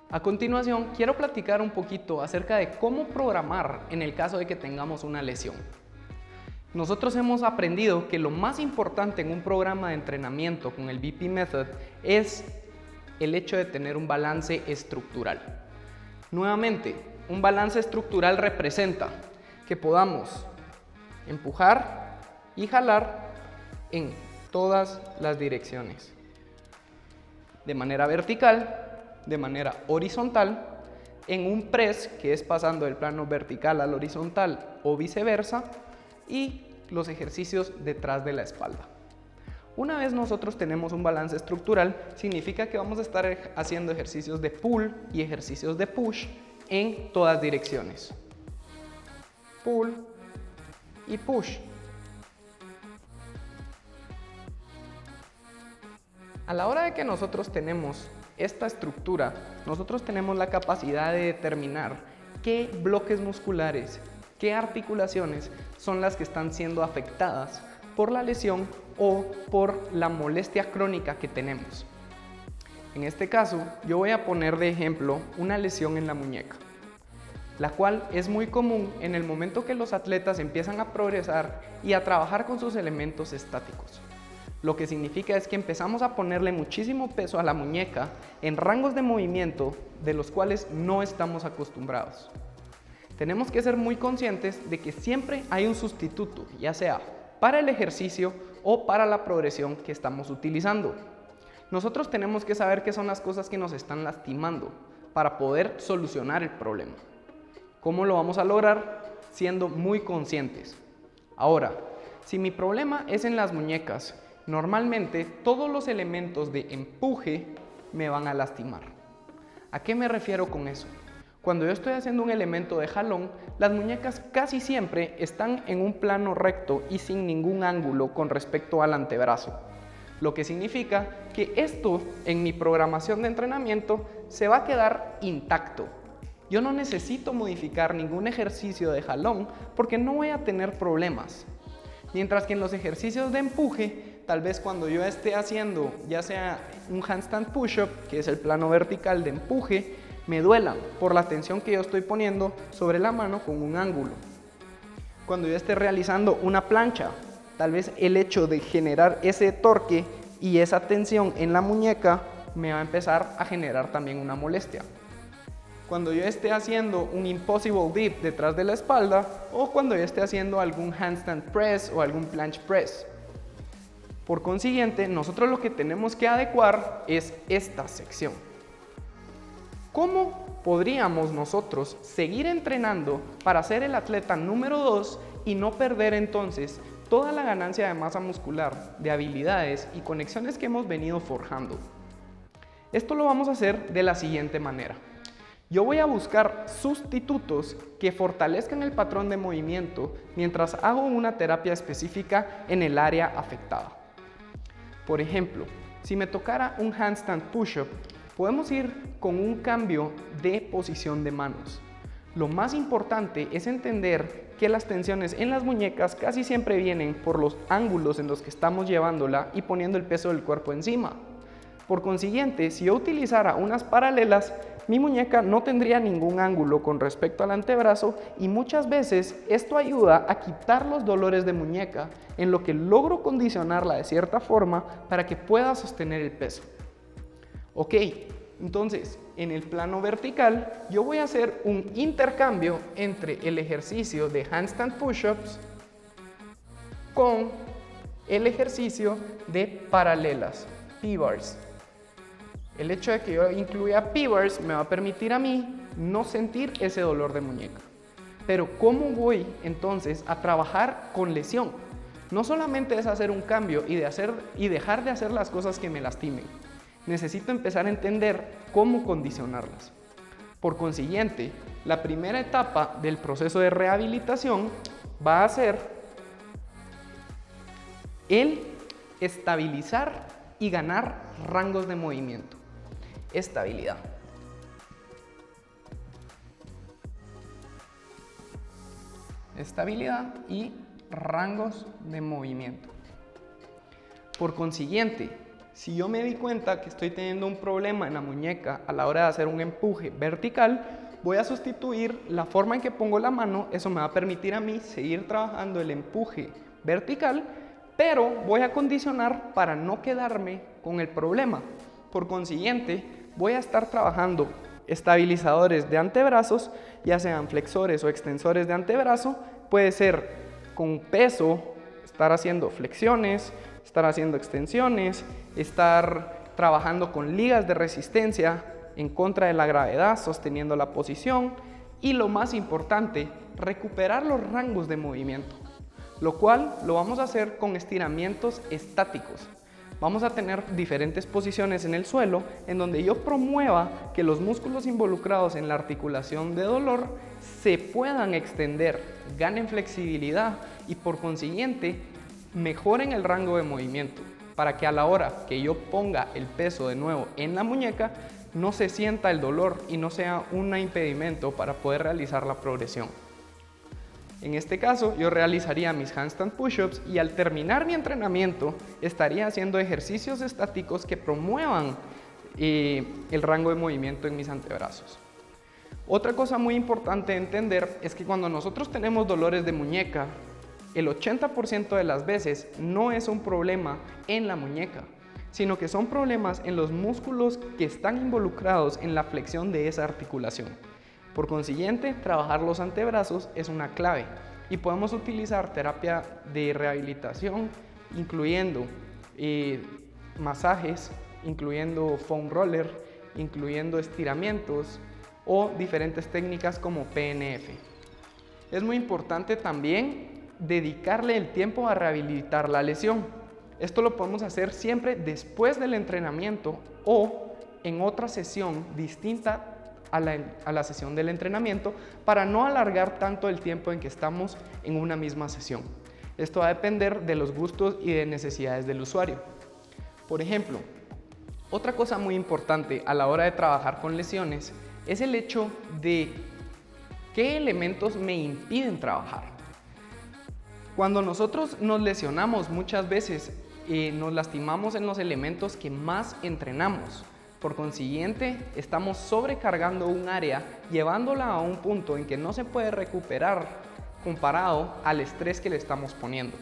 A continuación, quiero platicar un poquito acerca de cómo programar en el caso de que tengamos una lesión. Nosotros hemos aprendido que lo más importante en un programa de entrenamiento con el BP Method es el hecho de tener un balance estructural. Nuevamente, un balance estructural representa que podamos empujar y jalar en todas las direcciones, de manera vertical, de manera horizontal, en un press que es pasando del plano vertical al horizontal o viceversa, y los ejercicios detrás de la espalda. Una vez nosotros tenemos un balance estructural, significa que vamos a estar haciendo ejercicios de pull y ejercicios de push en todas direcciones. Pull y push. A la hora de que nosotros tenemos esta estructura, nosotros tenemos la capacidad de determinar qué bloques musculares, qué articulaciones son las que están siendo afectadas por la lesión o por la molestia crónica que tenemos. En este caso, yo voy a poner de ejemplo una lesión en la muñeca, la cual es muy común en el momento que los atletas empiezan a progresar y a trabajar con sus elementos estáticos. Lo que significa es que empezamos a ponerle muchísimo peso a la muñeca en rangos de movimiento de los cuales no estamos acostumbrados. Tenemos que ser muy conscientes de que siempre hay un sustituto, ya sea para el ejercicio o para la progresión que estamos utilizando. Nosotros tenemos que saber qué son las cosas que nos están lastimando para poder solucionar el problema. ¿Cómo lo vamos a lograr? Siendo muy conscientes. Ahora, si mi problema es en las muñecas, normalmente todos los elementos de empuje me van a lastimar. ¿A qué me refiero con eso? Cuando yo estoy haciendo un elemento de jalón, las muñecas casi siempre están en un plano recto y sin ningún ángulo con respecto al antebrazo. Lo que significa que esto en mi programación de entrenamiento se va a quedar intacto. Yo no necesito modificar ningún ejercicio de jalón porque no voy a tener problemas. Mientras que en los ejercicios de empuje, tal vez cuando yo esté haciendo ya sea un handstand push-up, que es el plano vertical de empuje, me duela por la tensión que yo estoy poniendo sobre la mano con un ángulo. Cuando yo esté realizando una plancha, tal vez el hecho de generar ese torque y esa tensión en la muñeca me va a empezar a generar también una molestia. Cuando yo esté haciendo un impossible dip detrás de la espalda o cuando yo esté haciendo algún handstand press o algún planche press. Por consiguiente, nosotros lo que tenemos que adecuar es esta sección. ¿Cómo podríamos nosotros seguir entrenando para ser el atleta número 2 y no perder entonces toda la ganancia de masa muscular, de habilidades y conexiones que hemos venido forjando? Esto lo vamos a hacer de la siguiente manera. Yo voy a buscar sustitutos que fortalezcan el patrón de movimiento mientras hago una terapia específica en el área afectada. Por ejemplo, si me tocara un handstand push-up, podemos ir con un cambio de posición de manos. Lo más importante es entender que las tensiones en las muñecas casi siempre vienen por los ángulos en los que estamos llevándola y poniendo el peso del cuerpo encima. Por consiguiente, si yo utilizara unas paralelas, mi muñeca no tendría ningún ángulo con respecto al antebrazo y muchas veces esto ayuda a quitar los dolores de muñeca, en lo que logro condicionarla de cierta forma para que pueda sostener el peso. Ok, entonces en el plano vertical yo voy a hacer un intercambio entre el ejercicio de handstand push-ups con el ejercicio de paralelas, P-bars. El hecho de que yo incluya P-bars me va a permitir a mí no sentir ese dolor de muñeca. Pero ¿cómo voy entonces a trabajar con lesión? No solamente es hacer un cambio y dejar de hacer las cosas que me lastimen. Necesito empezar a entender cómo condicionarlas. Por consiguiente, la primera etapa del proceso de rehabilitación va a ser el estabilizar y ganar rangos de movimiento. Estabilidad. Estabilidad y rangos de movimiento. Por consiguiente, Si yo me di cuenta que estoy teniendo un problema en la muñeca a la hora de hacer un empuje vertical, voy a sustituir la forma en que pongo la mano. Eso me va a permitir a mí seguir trabajando el empuje vertical, pero voy a condicionar para no quedarme con el problema. Por consiguiente, voy a estar trabajando estabilizadores de antebrazos, ya sean flexores o extensores de antebrazo. Puede ser con peso, estar haciendo flexiones, estar haciendo extensiones, estar trabajando con ligas de resistencia en contra de la gravedad, sosteniendo la posición, y lo más importante, recuperar los rangos de movimiento, lo cual lo vamos a hacer con estiramientos estáticos. Vamos a tener diferentes posiciones en el suelo en donde yo promueva que los músculos involucrados en la articulación de dolor se puedan extender, ganen flexibilidad y por consiguiente mejoren el rango de movimiento, para que a la hora que yo ponga el peso de nuevo en la muñeca no se sienta el dolor y no sea un impedimento para poder realizar la progresión. En este caso, yo realizaría mis handstand push-ups y al terminar mi entrenamiento estaría haciendo ejercicios estáticos que promuevan el rango de movimiento en mis antebrazos. Otra cosa muy importante de entender es que cuando nosotros tenemos dolores de muñeca, el 80% de las veces no es un problema en la muñeca, sino que son problemas en los músculos que están involucrados en la flexión de esa articulación. Por consiguiente, trabajar los antebrazos es una clave y podemos utilizar terapia de rehabilitación, incluyendo masajes, incluyendo foam roller, incluyendo estiramientos o diferentes técnicas como PNF. Es muy importante también dedicarle el tiempo a rehabilitar la lesión. Esto lo podemos hacer siempre después del entrenamiento o en otra sesión distinta a la sesión del entrenamiento para no alargar tanto el tiempo en que estamos en una misma sesión. Esto va a depender de los gustos y de necesidades del usuario. Por ejemplo, otra cosa muy importante a la hora de trabajar con lesiones es el hecho de qué elementos me impiden trabajar. Cuando nosotros nos lesionamos muchas veces nos lastimamos en los elementos que más entrenamos. Por consiguiente, estamos sobrecargando un área, llevándola a un punto en que no se puede recuperar comparado al estrés que le estamos poniendo.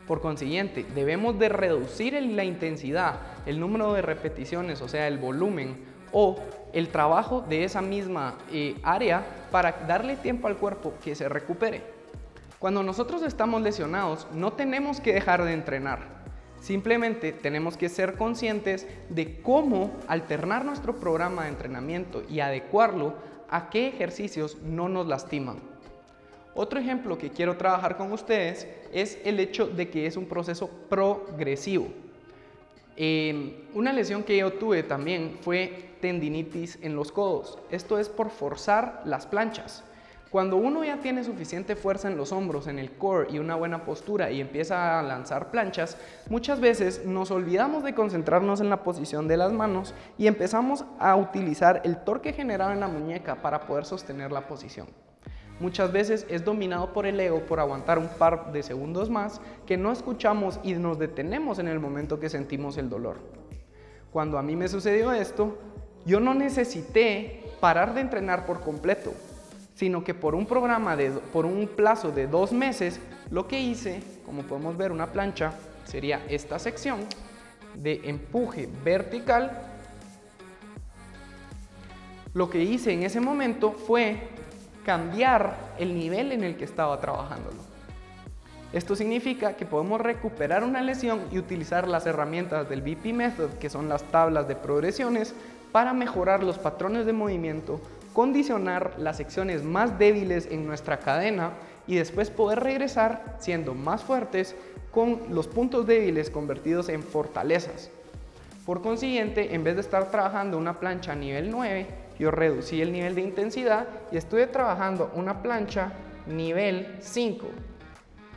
Por consiguiente, debemos de reducir la intensidad, el número de repeticiones, o sea, el volumen o el trabajo de esa misma área para darle tiempo al cuerpo que se recupere. Cuando nosotros estamos lesionados, no tenemos que dejar de entrenar. Simplemente tenemos que ser conscientes de cómo alternar nuestro programa de entrenamiento y adecuarlo a qué ejercicios no nos lastiman. Otro ejemplo que quiero trabajar con ustedes es el hecho de que es un proceso progresivo. Una lesión que yo tuve también fue tendinitis en los codos. Esto es por forzar las planchas. Cuando uno ya tiene suficiente fuerza en los hombros, en el core y una buena postura y empieza a lanzar planchas, muchas veces nos olvidamos de concentrarnos en la posición de las manos y empezamos a utilizar el torque generado en la muñeca para poder sostener la posición. Muchas veces es dominado por el ego por aguantar un par de segundos más que no escuchamos y nos detenemos en el momento que sentimos el dolor. Cuando a mí me sucedió esto, yo no necesité parar de entrenar por completo, sino que por un plazo de 2 meses, lo que hice, como podemos ver una plancha, sería esta sección de empuje vertical. Lo que hice en ese momento fue cambiar el nivel en el que estaba trabajándolo. Esto significa que podemos recuperar una lesión y utilizar las herramientas del BP Method, que son las tablas de progresiones, para mejorar los patrones de movimiento, condicionar las secciones más débiles en nuestra cadena y después poder regresar siendo más fuertes con los puntos débiles convertidos en fortalezas. Por consiguiente, en vez de estar trabajando una plancha a nivel 9, yo reducí el nivel de intensidad y estuve trabajando una plancha nivel 5,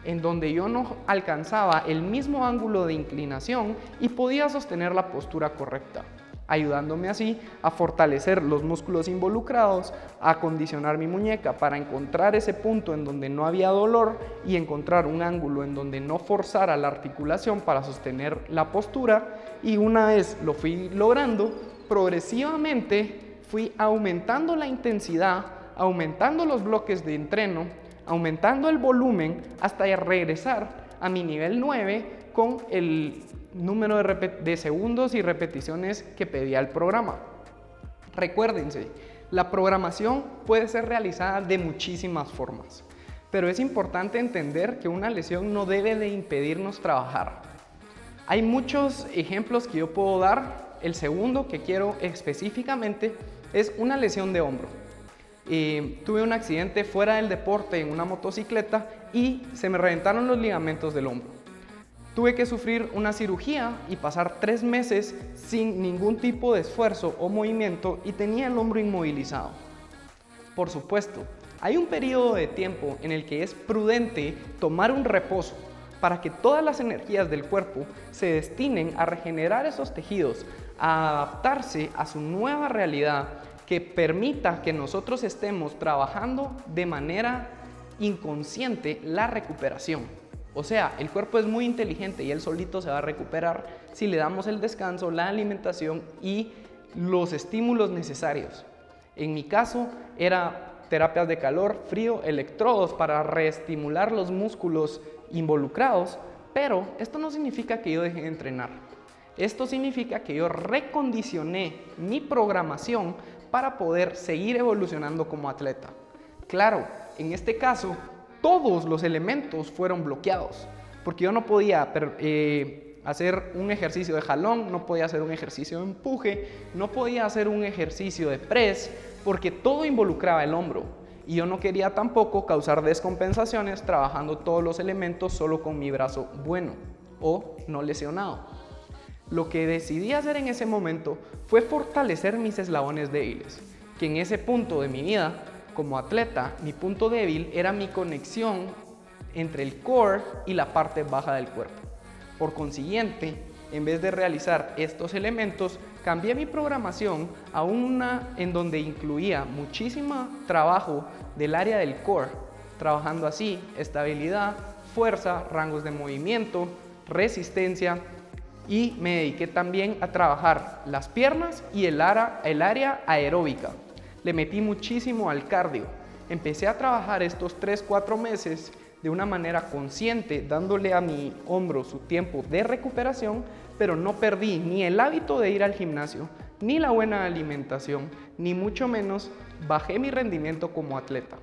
en donde yo no alcanzaba el mismo ángulo de inclinación y podía sostener la postura correcta, ayudándome así a fortalecer los músculos involucrados, a acondicionar mi muñeca para encontrar ese punto en donde no había dolor y encontrar un ángulo en donde no forzara la articulación para sostener la postura y una vez lo fui logrando, progresivamente fui aumentando la intensidad, aumentando los bloques de entreno, aumentando el volumen hasta regresar a mi nivel 9 con el número de segundos y repeticiones que pedía el programa. Recuérdense, la programación puede ser realizada de muchísimas formas, pero es importante entender que una lesión no debe de impedirnos trabajar. Hay muchos ejemplos que yo puedo dar. El segundo que quiero específicamente es una lesión de hombro. Tuve un accidente fuera del deporte en una motocicleta y se me reventaron los ligamentos del hombro. Tuve que sufrir una cirugía y pasar 3 meses sin ningún tipo de esfuerzo o movimiento y tenía el hombro inmovilizado. Por supuesto, hay un periodo de tiempo en el que es prudente tomar un reposo para que todas las energías del cuerpo se destinen a regenerar esos tejidos, a adaptarse a su nueva realidad que permita que nosotros estemos trabajando de manera inconsciente la recuperación. O sea, el cuerpo es muy inteligente y él solito se va a recuperar si le damos el descanso, la alimentación y los estímulos necesarios. En mi caso era terapias de calor, frío, electrodos para reestimular los músculos involucrados, pero esto no significa que yo deje de entrenar. Esto significa que yo recondicioné mi programación para poder seguir evolucionando como atleta. Claro, en este caso, todos los elementos fueron bloqueados, porque yo no podía hacer un ejercicio de jalón, no podía hacer un ejercicio de empuje, no podía hacer un ejercicio de press, porque todo involucraba el hombro. Y yo no quería tampoco causar descompensaciones trabajando todos los elementos solo con mi brazo bueno o no lesionado. Lo que decidí hacer en ese momento fue fortalecer mis eslabones débiles, que en ese punto de mi vida como atleta, mi punto débil era mi conexión entre el core y la parte baja del cuerpo. Por consiguiente, en vez de realizar estos elementos, cambié mi programación a una en donde incluía muchísimo trabajo del área del core, trabajando así estabilidad, fuerza, rangos de movimiento, resistencia, y me dediqué también a trabajar las piernas y el área aeróbica. Le metí muchísimo al cardio. Empecé a trabajar estos 3-4 meses de una manera consciente, dándole a mi hombro su tiempo de recuperación, pero no perdí ni el hábito de ir al gimnasio, ni la buena alimentación, ni mucho menos bajé mi rendimiento como atleta.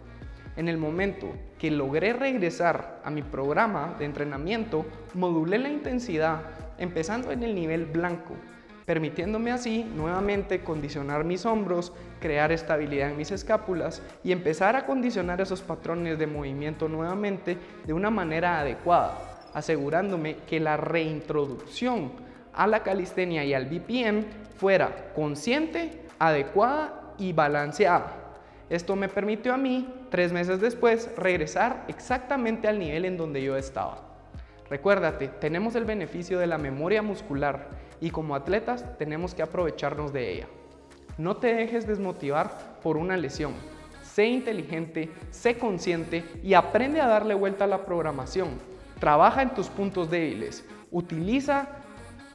En el momento que logré regresar a mi programa de entrenamiento, modulé la intensidad, empezando en el nivel blanco, permitiéndome así nuevamente condicionar mis hombros, crear estabilidad en mis escápulas y empezar a condicionar esos patrones de movimiento nuevamente de una manera adecuada, asegurándome que la reintroducción a la calistenia y al BPM fuera consciente, adecuada y balanceada. Esto me permitió a mí, 3 meses después, regresar exactamente al nivel en donde yo estaba. Recuérdate, tenemos el beneficio de la memoria muscular y como atletas tenemos que aprovecharnos de ella. No te dejes desmotivar por una lesión. Sé inteligente, sé consciente y aprende a darle vuelta a la programación. Trabaja en tus puntos débiles. Utiliza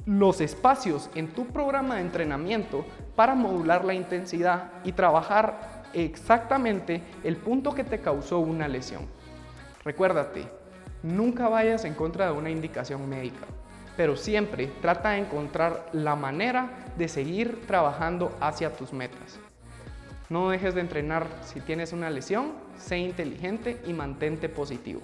los espacios en tu programa de entrenamiento para modular la intensidad y trabajar exactamente el punto que te causó una lesión. Recuérdate, nunca vayas en contra de una indicación médica, pero siempre trata de encontrar la manera de seguir trabajando hacia tus metas. No dejes de entrenar si tienes una lesión, sé inteligente y mantente positivo.